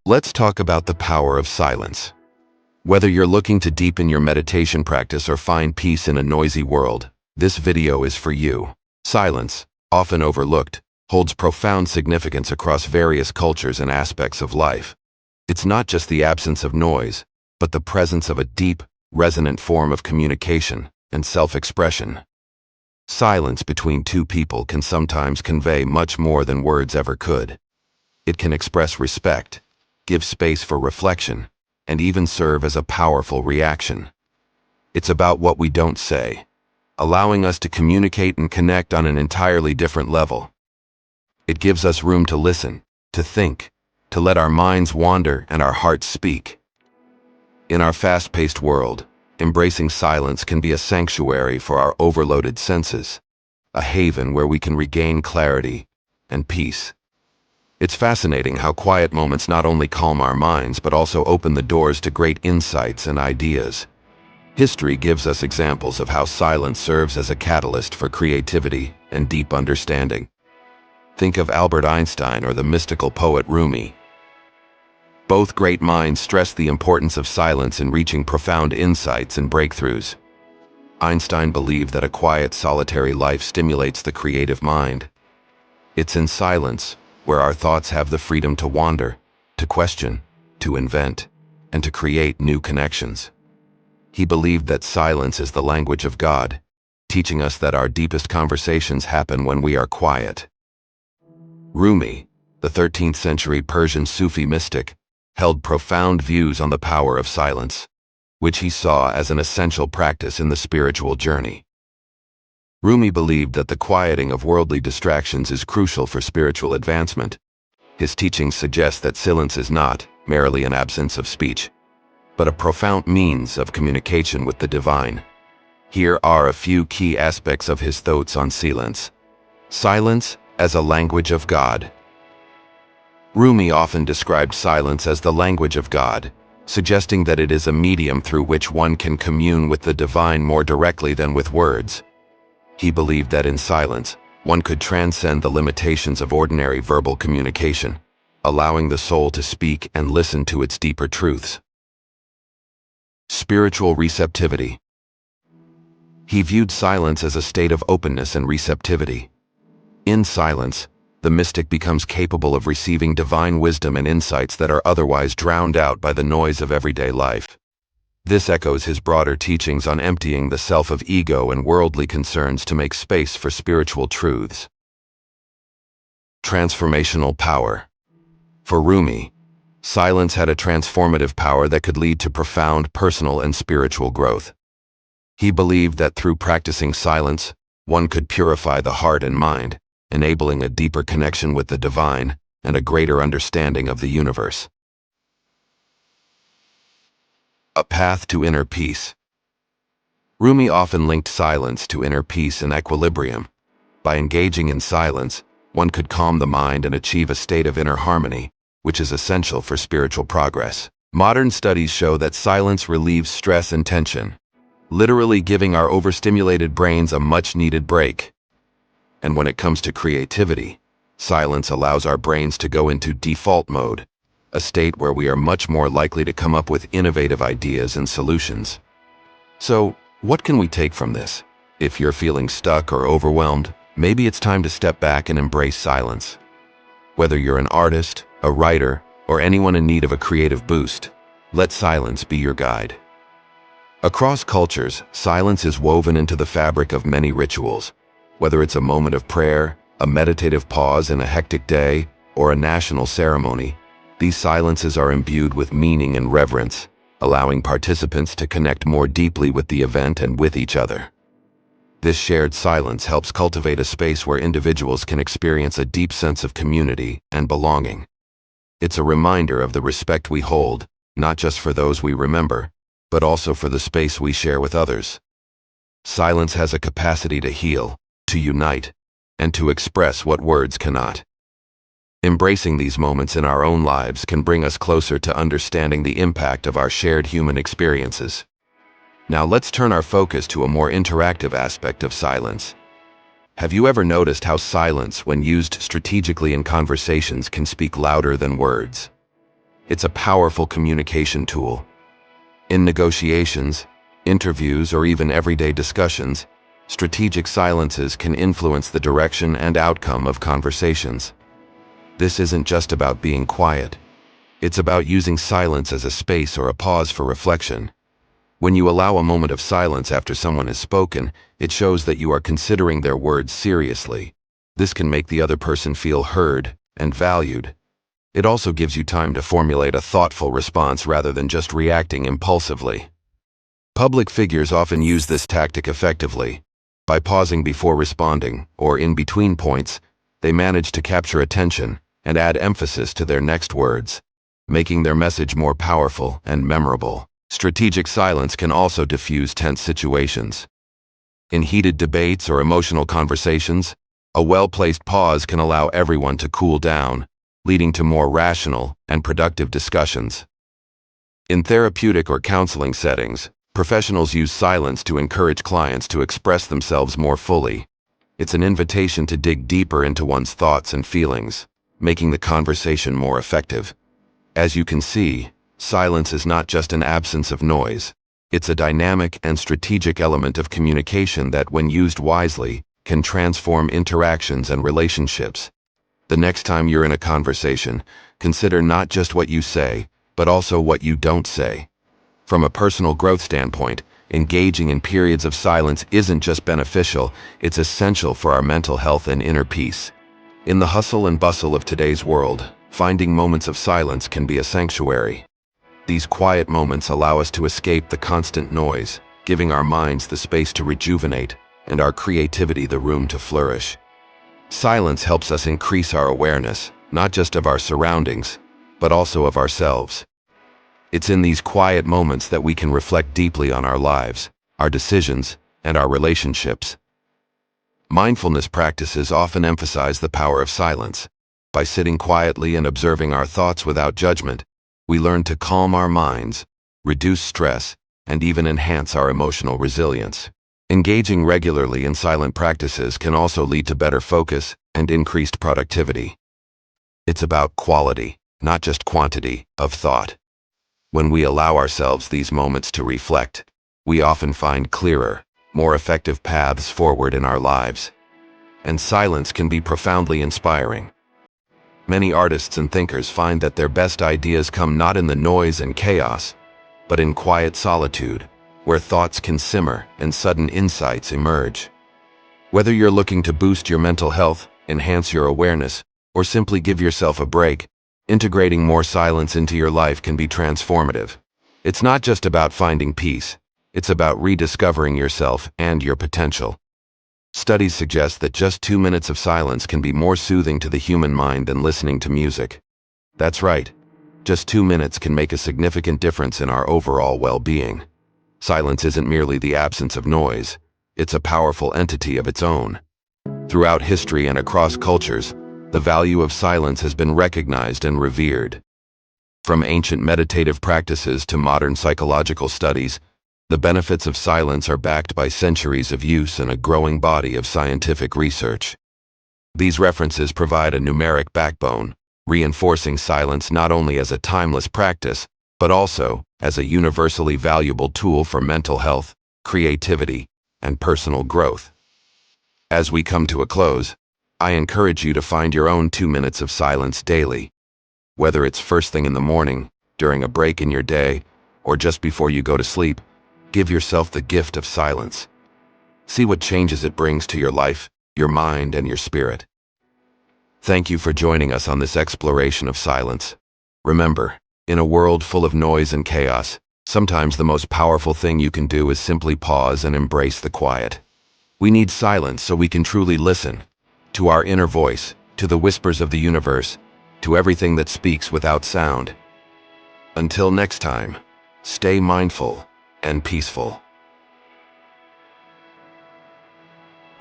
Let's talk about the power of silence. Whether you're looking to deepen your meditation practice or find peace in a noisy world, this video is for you. Silence, often overlooked, holds profound significance across various cultures and aspects of life. It's not just the absence of noise, but the presence of a deep, resonant form of communication and self-expression. Silence between two people can sometimes convey much more than words ever could. It can express respect, give space for reflection, and even serve as a powerful reaction. It's about what we don't say, allowing us to communicate and connect on an entirely different level. It gives us room to listen, to think, to let our minds wander and our hearts speak. In our fast-paced world, embracing silence can be a sanctuary for our overloaded senses, a haven where we can regain clarity and peace. It's fascinating how quiet moments not only calm our minds but also open the doors to great insights and ideas. History gives us examples of how silence serves as a catalyst for creativity and deep understanding. Think of Albert Einstein or the mystical poet Rumi. Both great minds stressed the importance of silence in reaching profound insights and breakthroughs. Einstein believed that a quiet, solitary life stimulates the creative mind. It's in silence where our thoughts have the freedom to wander, to question, to invent, and to create new connections. He believed that silence is the language of God, teaching us that our deepest conversations happen when we are quiet. Rumi, the 13th century Persian Sufi mystic, held profound views on the power of silence, which he saw as an essential practice in the spiritual journey. Rumi believed that the quieting of worldly distractions is crucial for spiritual advancement. His teachings suggest that silence is not merely an absence of speech, but a profound means of communication with the divine. Here are a few key aspects of his thoughts on silence. Silence as a language of God. Rumi often described silence as the language of God, suggesting that it is a medium through which one can commune with the divine more directly than with words. He believed that in silence, one could transcend the limitations of ordinary verbal communication, allowing the soul to speak and listen to its deeper truths. Spiritual receptivity. He viewed silence as a state of openness and receptivity. In silence, the mystic becomes capable of receiving divine wisdom and insights that are otherwise drowned out by the noise of everyday life. This echoes his broader teachings on emptying the self of ego and worldly concerns to make space for spiritual truths. Transformational power. For Rumi, silence had a transformative power that could lead to profound personal and spiritual growth. He believed that through practicing silence, one could purify the heart and mind, enabling a deeper connection with the divine and a greater understanding of the universe. A path to inner peace. Rumi often linked silence to inner peace and equilibrium. By engaging in silence, one could calm the mind and achieve a state of inner harmony, which is essential for spiritual progress. Modern studies show that silence relieves stress and tension, literally giving our overstimulated brains a much-needed break. And when it comes to creativity, silence allows our brains to go into default mode, a state where we are much more likely to come up with innovative ideas and solutions. So, what can we take from this? If you're feeling stuck or overwhelmed, maybe it's time to step back and embrace silence. Whether you're an artist, a writer, or anyone in need of a creative boost, let silence be your guide. Across cultures, silence is woven into the fabric of many rituals. Whether it's a moment of prayer, a meditative pause in a hectic day, or a national ceremony, these silences are imbued with meaning and reverence, allowing participants to connect more deeply with the event and with each other. This shared silence helps cultivate a space where individuals can experience a deep sense of community and belonging. It's a reminder of the respect we hold, not just for those we remember, but also for the space we share with others. Silence has a capacity to heal, to unite, and to express what words cannot. Embracing these moments in our own lives can bring us closer to understanding the impact of our shared human experiences. Now let's turn our focus to a more interactive aspect of silence. Have you ever noticed how silence, when used strategically in conversations, can speak louder than words? It's a powerful communication tool. In negotiations, interviews, or even everyday discussions, strategic silences can influence the direction and outcome of conversations. This isn't just about being quiet. It's about using silence as a space or a pause for reflection. When you allow a moment of silence after someone has spoken, it shows that you are considering their words seriously. This can make the other person feel heard and valued. It also gives you time to formulate a thoughtful response rather than just reacting impulsively. Public figures often use this tactic effectively. By pausing before responding, or in between points, they manage to capture attention and add emphasis to their next words, making their message more powerful and memorable. Strategic silence can also diffuse tense situations. In heated debates or emotional conversations, a well-placed pause can allow everyone to cool down, leading to more rational and productive discussions. In therapeutic or counseling settings, professionals use silence to encourage clients to express themselves more fully. It's an invitation to dig deeper into one's thoughts and feelings, making the conversation more effective. As you can see, silence is not just an absence of noise. It's a dynamic and strategic element of communication that, when used wisely, can transform interactions and relationships. The next time you're in a conversation, consider not just what you say, but also what you don't say. From a personal growth standpoint, engaging in periods of silence isn't just beneficial, it's essential for our mental health and inner peace. In the hustle and bustle of today's world, finding moments of silence can be a sanctuary. These quiet moments allow us to escape the constant noise, giving our minds the space to rejuvenate and our creativity the room to flourish. Silence helps us increase our awareness, not just of our surroundings, but also of ourselves. It's in these quiet moments that we can reflect deeply on our lives, our decisions, and our relationships. Mindfulness practices often emphasize the power of silence. By sitting quietly and observing our thoughts without judgment, we learn to calm our minds, reduce stress, and even enhance our emotional resilience. Engaging regularly in silent practices can also lead to better focus and increased productivity. It's about quality, not just quantity, of thought. When we allow ourselves these moments to reflect, we often find clearer, more effective paths forward in our lives. And silence can be profoundly inspiring. Many artists and thinkers find that their best ideas come not in the noise and chaos, but in quiet solitude, where thoughts can simmer and sudden insights emerge. Whether you're looking to boost your mental health, enhance your awareness, or simply give yourself a break, integrating more silence into your life can be transformative. It's not just about finding peace, it's about rediscovering yourself and your potential. Studies suggest that just 2 minutes of silence can be more soothing to the human mind than listening to music. That's right. Just 2 minutes can make a significant difference in our overall well-being. Silence isn't merely the absence of noise. It's a powerful entity of its own. Throughout history and across cultures, the value of silence has been recognized and revered. From ancient meditative practices to modern psychological studies, the benefits of silence are backed by centuries of use and a growing body of scientific research. These references provide a numeric backbone, reinforcing silence not only as a timeless practice, but also as a universally valuable tool for mental health, creativity, and personal growth. As we come to a close, I encourage you to find your own 2 minutes of silence daily. Whether it's first thing in the morning, during a break in your day, or just before you go to sleep, give yourself the gift of silence. See what changes it brings to your life, your mind, and your spirit. Thank you for joining us on this exploration of silence. Remember, in a world full of noise and chaos, sometimes the most powerful thing you can do is simply pause and embrace the quiet. We need silence so we can truly listen to our inner voice, to the whispers of the universe, to everything that speaks without sound. Until next time, stay mindful and peaceful.